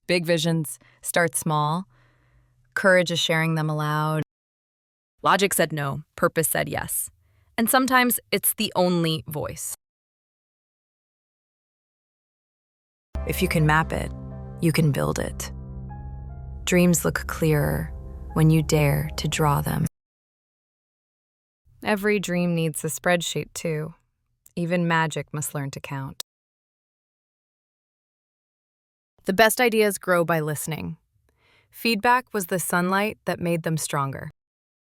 Big visions start small. Courage is sharing them aloud. Logic said no, purpose said yes. And sometimes it's the only voice. If you can map it, you can build it. Dreams look clearer when you dare to draw them. Every dream needs a spreadsheet, too. Even magic must learn to count. The best ideas grow by listening. Feedback was the sunlight that made them stronger.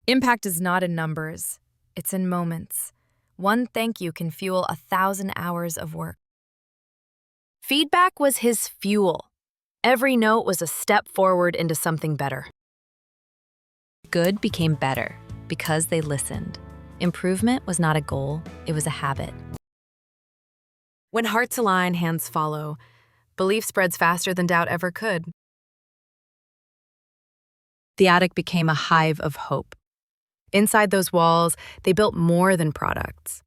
Impact is not in numbers, it's in moments. One thank you can fuel 1,000 hours of work. Feedback was his fuel. Every note was a step forward into something better. Good became better because they listened. Improvement was not a goal, it was a habit. When hearts align, hands follow. Belief spreads faster than doubt ever could. The attic became a hive of hope. Inside those walls, they built more than products.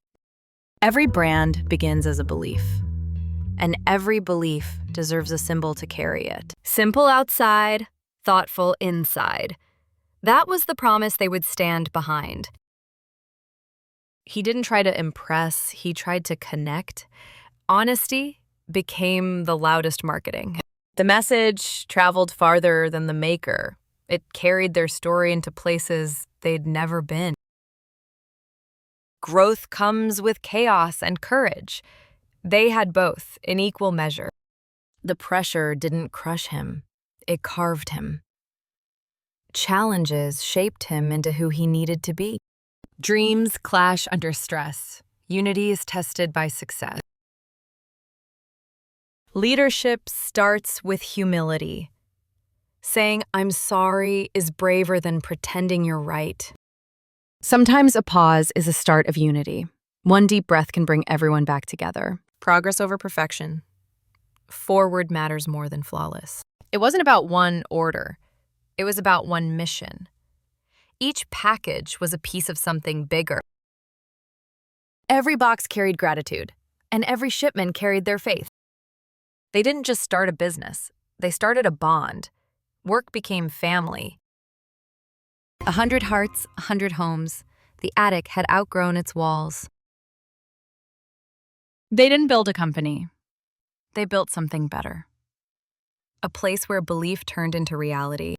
Every brand begins as a belief, and every belief deserves a symbol to carry it. Simple outside, thoughtful inside. That was the promise they would stand behind. He didn't try to impress, he tried to connect. Honesty became the loudest marketing. The message traveled farther than the maker. It carried their story into places they'd never been. Growth comes with chaos and courage. They had both in equal measure. The pressure didn't crush him, it carved him. Challenges shaped him into who he needed to be. Dreams clash under stress. Unity is tested by success. Leadership starts with humility. Saying, "I'm sorry," is braver than pretending you're right. Sometimes a pause is a start of unity. One deep breath can bring everyone back together. Progress over perfection. Forward matters more than flawless. It wasn't about one order. It was about one mission. Each package was a piece of something bigger. Every box carried gratitude, and every shipment carried their faith. They didn't just start a business. They started a bond. Work became family. 100 hearts, 100 homes. The attic had outgrown its walls. They didn't build a company. They built something better. A place where belief turned into reality.